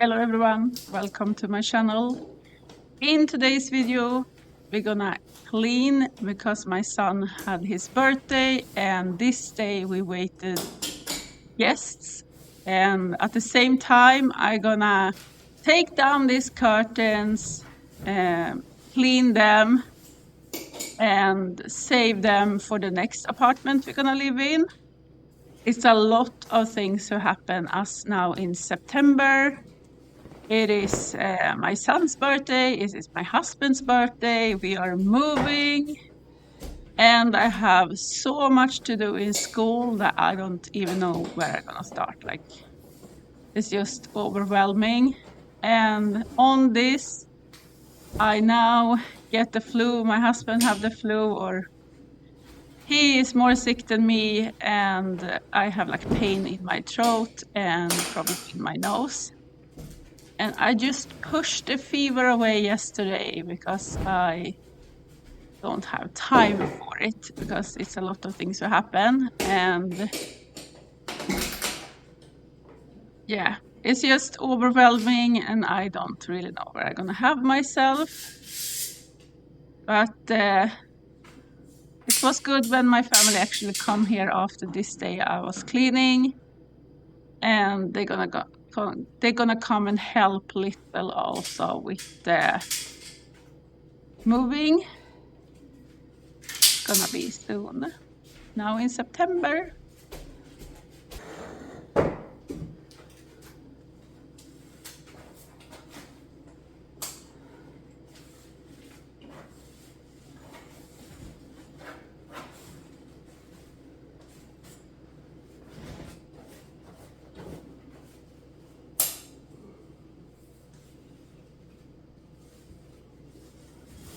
Hello everyone, welcome to my channel. In today's video, we're gonna clean because my son had his birthday and this day we waited guests. And at the same time, I'm gonna take down these curtains, clean them and save them for the next apartment we're gonna live in. It's a lot of things to happen as now in September. It is my son's birthday. It is my husband's birthday. We are moving. And I have so much to do in school that I don't even know where I'm going to start. Like, it's just overwhelming. And on this, I now get the flu. My husband have the flu, or he is more sick than me. And I have like pain in my throat and probably in my nose. And I just pushed the fever away yesterday because I don't have time for it because it's a lot of things to happen. And yeah, it's just overwhelming and I don't really know where I'm gonna have myself. But it was good when my family actually come here after this day I was cleaning, and they're gonna come and help little also with the moving. Gonna be soon, now in September.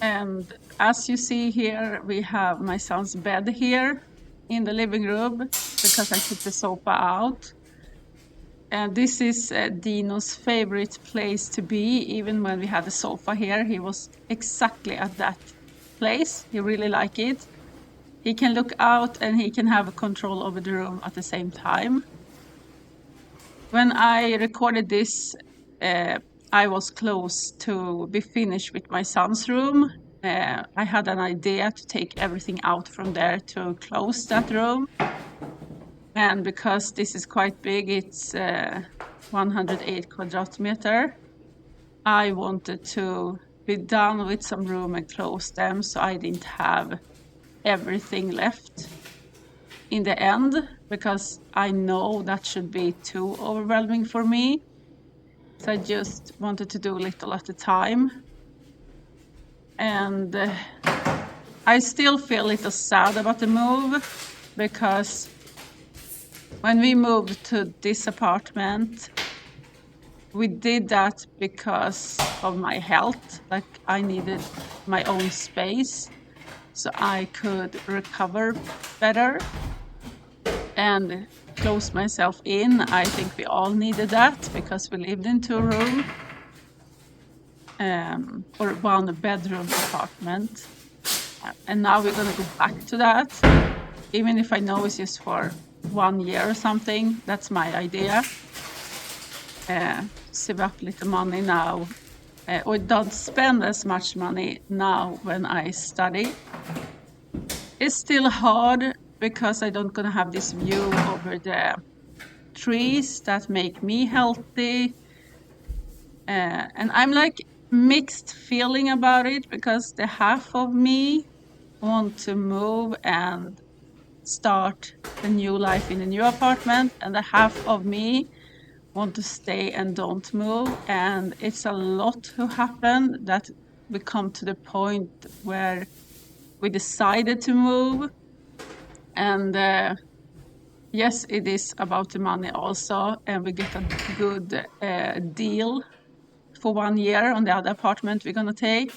And as you see here, we have my son's bed here in the living room because I took the sofa out. And this is Dino's favorite place to be. Even when we had the sofa here, he was exactly at that place. He really liked it. He can look out and he can have control over the room at the same time. When I recorded this, I was close to be finished with my son's room. I had an idea to take everything out from there to close that room. And because this is quite big, it's 108 kvadratmeter, I wanted to be done with some room and close them so I didn't have everything left in the end, because I know that should be too overwhelming for me. So I just wanted to do a little at a time. And I still feel a little sad about the move, because when we moved to this apartment, we did that because of my health. Like, I needed my own space so I could recover better and close myself in. I think we all needed that because we lived in two rooms. Or one bedroom apartment. And now we're gonna go back to that. Even if I know it's just for 1 year or something, that's my idea. Save up little money now, or don't spend as much money now when I study. It's still hard because I don't gonna have this view over the trees that make me healthy. And I'm like mixed feeling about it, because the half of me want to move and start a new life in a new apartment, and the half of me want to stay and don't move. And it's a lot to happen that we come to the point where we decided to move. And yes, it is about the money also, and we get a good deal for 1 year on the other apartment we're gonna take.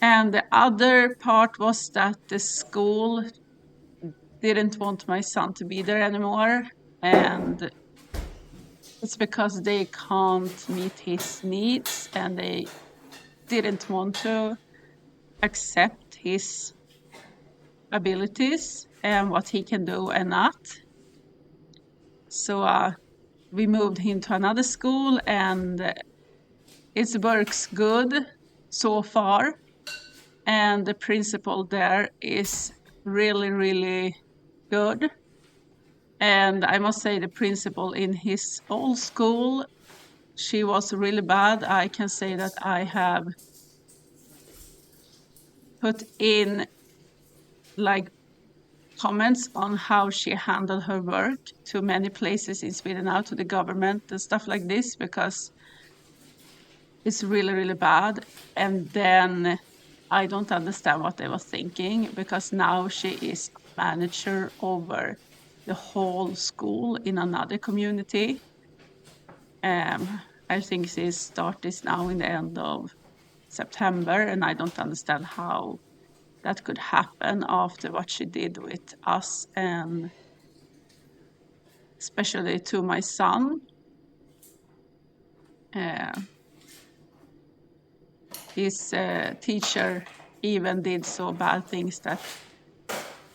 And the other part was that the school didn't want my son to be there anymore, and it's because they can't meet his needs and they didn't want to accept his abilities and what he can do and not. So we moved him to another school, and it works good so far. And the principal there is really, really good. And I must say the principal in his old school, she was really bad. I can say that I have put in like comments on how she handled her work to many places in Sweden now, to the government and stuff like this, because it's really, really bad. And then I don't understand what they were thinking, because now she is manager over the whole school in another community. I think she started now in the end of September, and I don't understand how that could happen after what she did with us, and especially to my son. His teacher even did so bad things that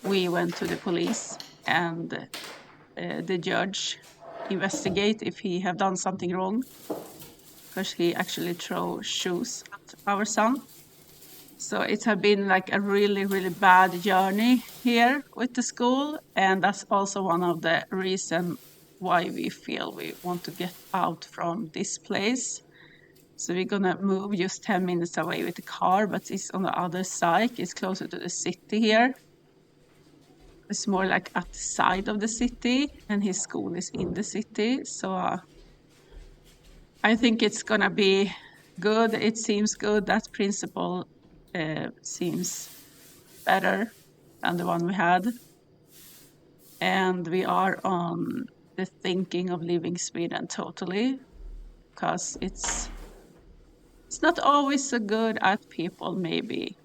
we went to the police, and the judge investigate if he have done something wrong, because he actually throw shoes at our son. So it has been like a really, really bad journey here with the school, and that's also one of the reasons why we feel we want to get out from this place. So we're gonna move just 10 minutes away with the car, but it's on the other side. It's closer to the city here. It's more like at the side of the city, and his school is in the city. So I think it's gonna be good. It seems good. That principal seems better than the one we had. And we are on the thinking of leaving Sweden totally, because it's not always so good as people maybe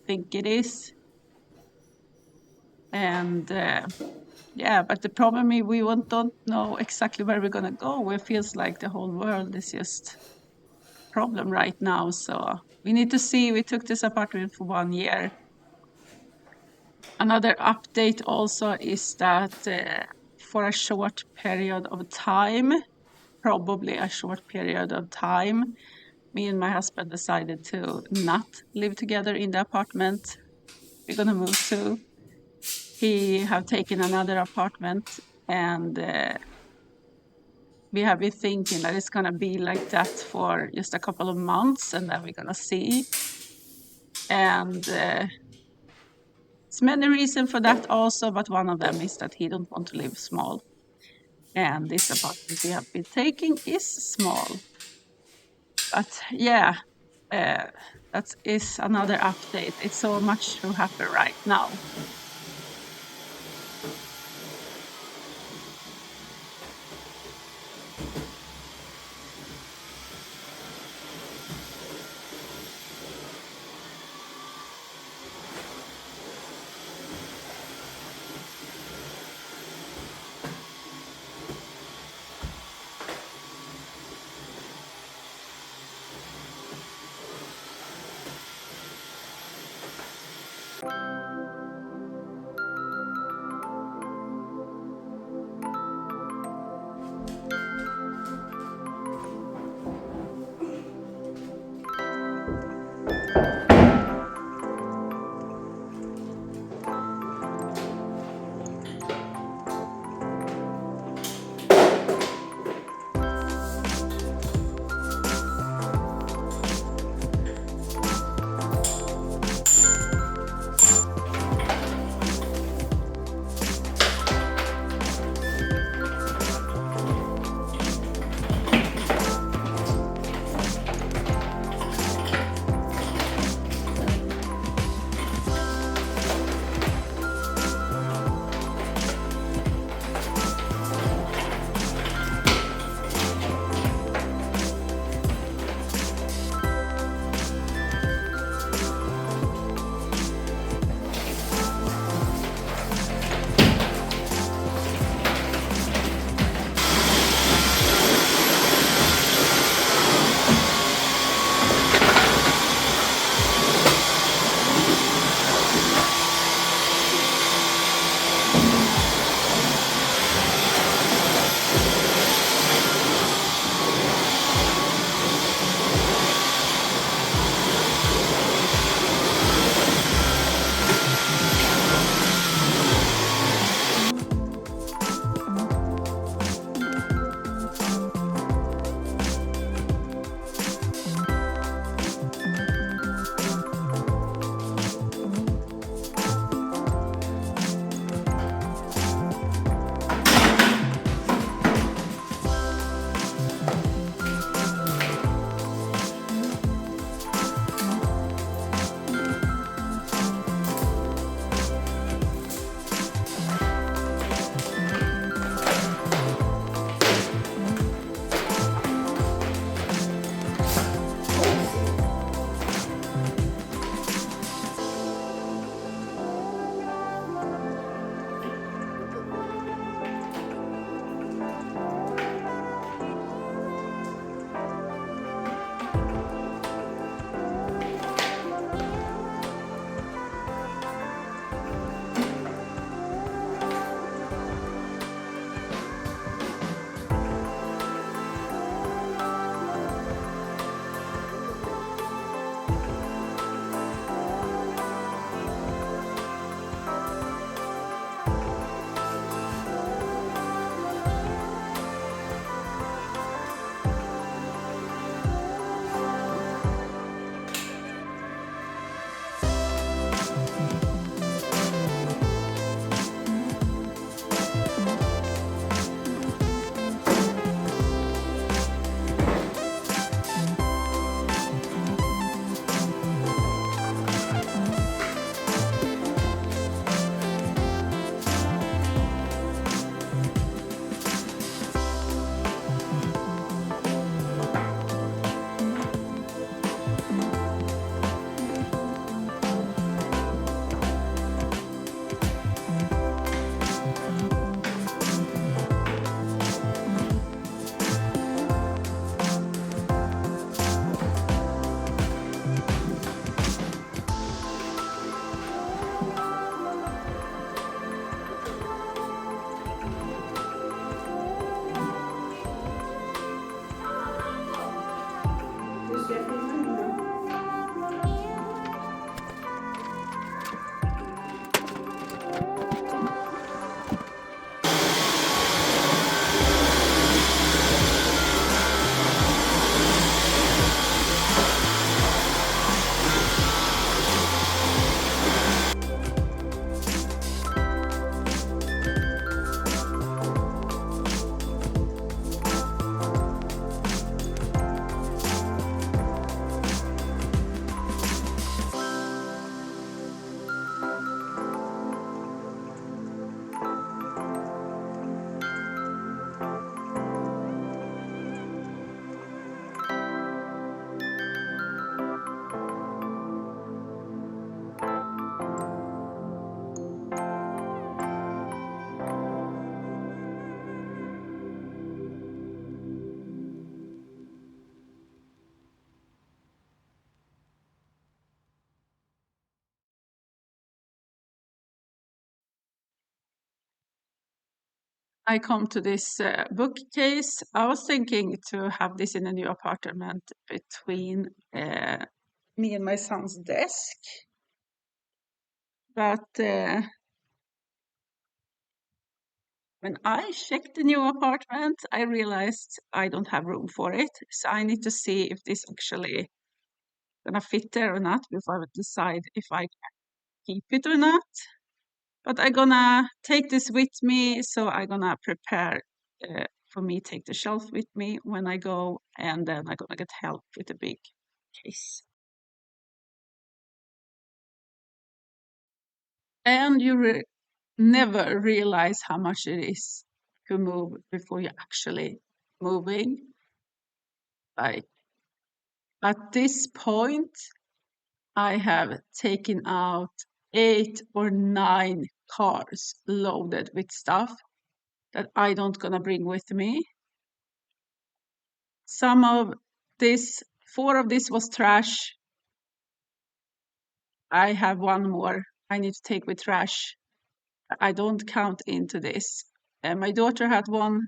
think it is. And yeah, but the problem is we don't know exactly where we're gonna go. It feels like the whole world is just a problem right now. So we need to see. We took this apartment for 1 year. Another update also is that for a short period of time, probably a short period of time, me and my husband decided to not live together in the apartment we're gonna move to. He have taken another apartment, and we have been thinking that it's gonna be like that for just a couple of months, and then we're gonna see. And there's many reasons for that also, but one of them is that he don't want to live small. And this apartment we have been taking is small. But yeah, that is another update. It's so much to happen right now. I come to this bookcase. I was thinking to have this in a new apartment between me and my son's desk. But when I checked the new apartment, I realized I don't have room for it. So I need to see if this actually gonna fit there or not before I would decide if I can keep it or not. But I'm gonna take this with me, so I'm gonna prepare for me take the shelf with me when I go, and then I'm gonna get help with the big case. And you never realize how much it is to move before you're actually moving. Like at this point, I have taken out 8 or 9 cars loaded with stuff that I don't gonna bring with me. Some of this, 4 of this was trash. I have 1 more I need to take with trash. I don't count into this. My daughter had 1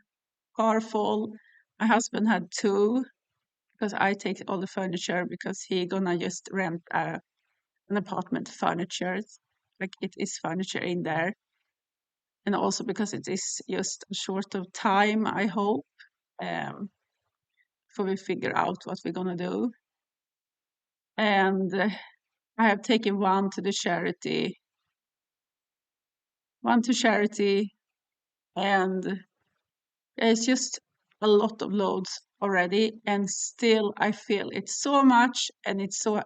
car full. My husband had 2 because I take all the furniture because he gonna just rent an apartment furniture. Like it is furniture in there. And also because it is just a short of time, I hope, before we figure out what we're gonna do. And I have taken 1 to the charity. 1 to charity, and it's just a lot of loads already, and still I feel it's so much, and it's so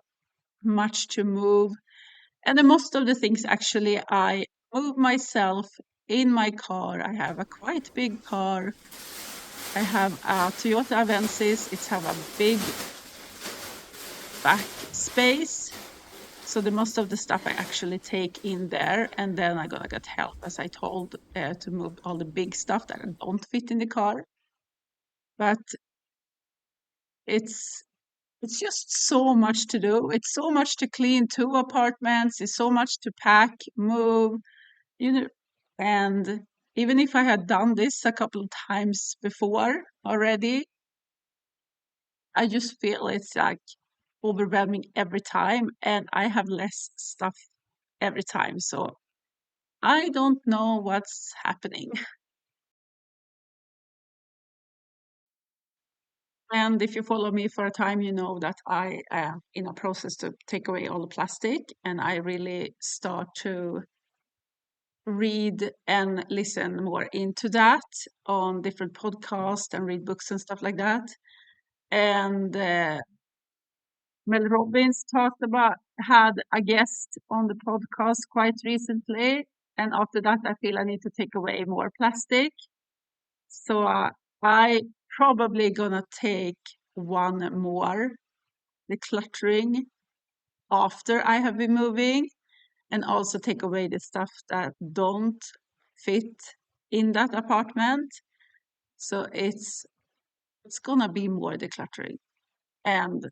much to move. And the most of the things actually I move myself in my car. I have a quite big car. I have a Toyota Avensis. It have a big back space. So the most of the stuff I actually take in there, and then I'm gonna get help, as I told, to move all the big stuff that don't fit in the car. But it's just so much to do. It's so much to clean 2 apartments. It's so much to pack, move, you know. And even if I had done this a couple of times before already, I just feel it's like overwhelming every time, and I have less stuff every time. So I don't know what's happening. And if you follow me for a time, you know that I am in a process to take away all the plastic, and I really start to read and listen more into that on different podcasts and read books and stuff like that. And Mel Robbins had a guest on the podcast quite recently, and after that, I feel I need to take away more plastic. So I probably gonna take 1 more decluttering after I have been moving, and also take away the stuff that don't fit in that apartment. So it's gonna be more decluttering. And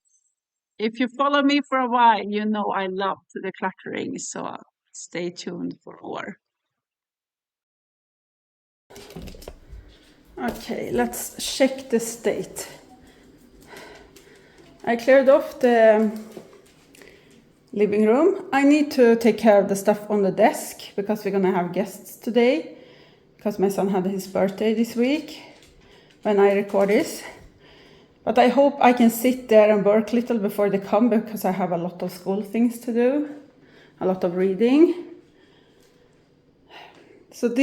if you follow me for a while, you know I love the decluttering. So stay tuned for more. Okay, let's check the state. I cleared off the living room. I need to take care of the stuff on the desk because we're gonna have guests today, because my son had his birthday this week when I record this. But I hope I can sit there and work a little before they come, because I have a lot of school things to do, a lot of reading. So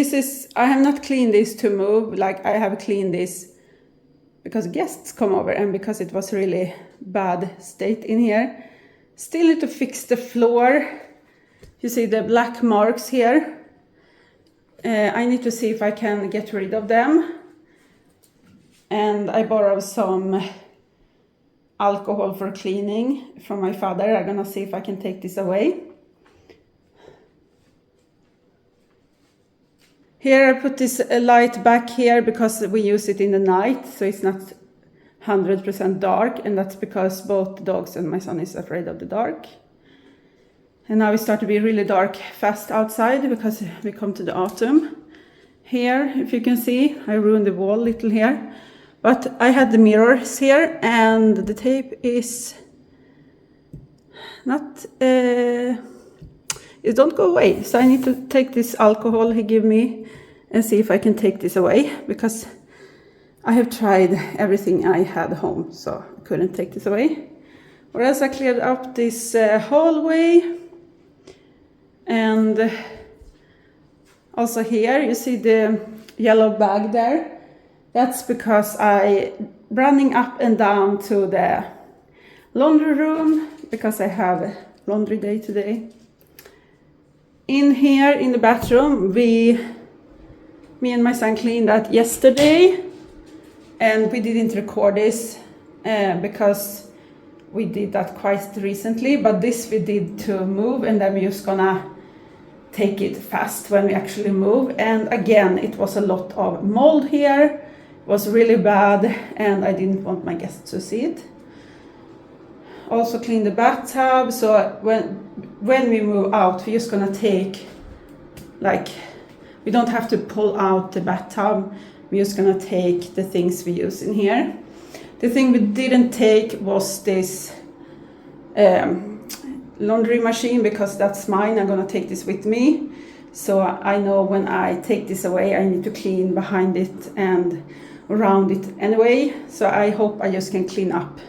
I have not cleaned this to move, like I have cleaned this because guests come over and because it was really bad state in here. Still need to fix the floor. You see the black marks here. I need to see if I can get rid of them. And I borrowed some alcohol for cleaning from my father. I'm gonna see if I can take this away. Here I put this light back here because we use it in the night, so it's not 100% dark, and that's because both the dogs and my son is afraid of the dark. And now it starts to be really dark fast outside because we come to the autumn. here, if you can see, I ruined the wall a little here. But I had the mirrors here and the tape is not, it don't go away. So I need to take this alcohol he gave me and see if I can take this away, because I have tried everything I had home, so I couldn't take this away. Or else I cleared up this hallway. And also here you see the yellow bag there. That's because I running up and down to the laundry room because I have a laundry day today. In here in the bathroom, me and my son cleaned that yesterday, and we didn't record this because we did that quite recently, but this we did to move, and then we're just gonna take it fast when we actually move. And again, it was a lot of mold here. It was really bad, and I didn't want my guests to see it. Also clean the bathtub, so when we move out, we're just gonna take, like, we don't have to pull out the bathtub, we're just gonna take the things we use in here. The thing we didn't take was this laundry machine, because that's mine. I'm gonna take this with me, so I know when I take this away I need to clean behind it and around it anyway. So I hope I just can clean up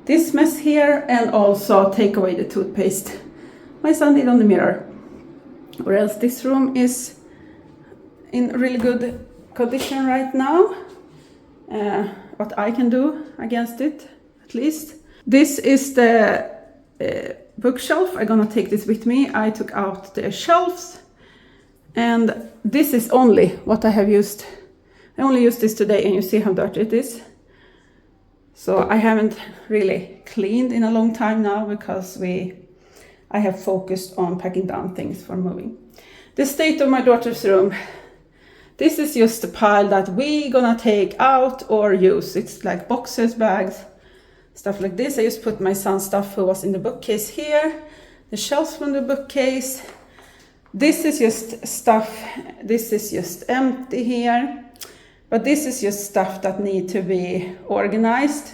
this mess here and also take away the toothpaste my son did on the mirror. Or else this room is in really good condition right now. What I can do against it, at least. This is the bookshelf. I'm gonna take this with me. I took out the shelves, and this is only what I have used. I only used this today, and you see how dirty it is. So I haven't really cleaned in a long time now because I have focused on packing down things for moving. The state of my daughter's room. This is just a pile that we gonna take out or use. It's like boxes, bags, stuff like this. I just put my son's stuff who was in the bookcase here, the shelves from the bookcase. This is just stuff, this is just empty here. But this is just stuff that need to be organized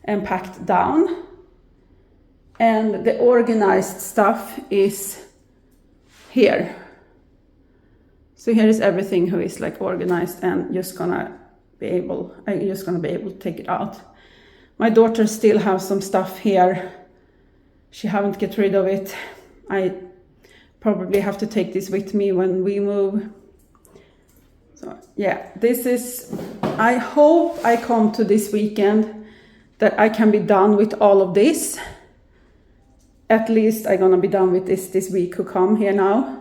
and packed down. And the organized stuff is here. So here is everything who is like organized and I'm just gonna be able to take it out. My daughter still has some stuff here. She haven't get rid of it. I probably have to take this with me when we move. So yeah, this is, I hope I come to this weekend that I can be done with all of this. At least I'm gonna be done with this week who come here now.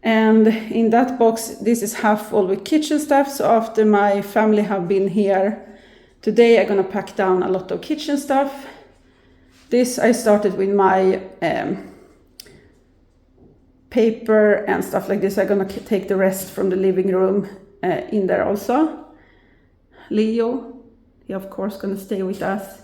And in that box, this is half full with kitchen stuff. So after my family have been here today, I'm gonna pack down a lot of kitchen stuff. This I started with my paper and stuff like this. I'm gonna take the rest from the living room in there also. Leo, he of course gonna stay with us.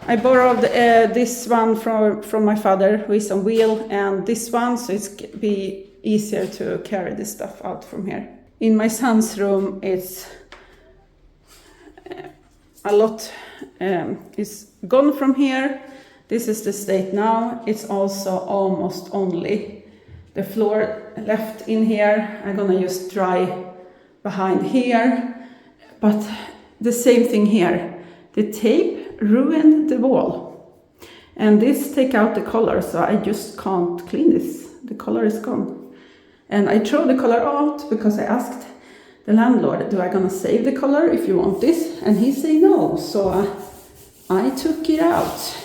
I borrowed this one from my father, who is on wheel, and this one, so it's be easier to carry this stuff out from here. In my son's room, it's a lot is gone from here. This is the state now. It's also almost only the floor left in here. I'm gonna just dry behind here, but the same thing here. The tape ruined the wall, and this take out the color, so I just can't clean this. The color is gone, and I throw the color out because I asked the landlord, do I gonna save the color if you want this? And he say no, so I took it out.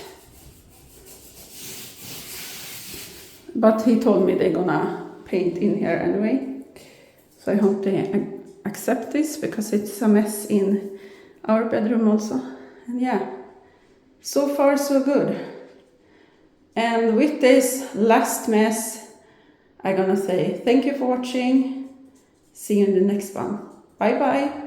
But he told me they're gonna paint in here anyway, so I hope they accept this because it's a mess in our bedroom also. And yeah, so far so good. And with this last mess, I'm gonna say thank you for watching. See you in the next one. Bye bye.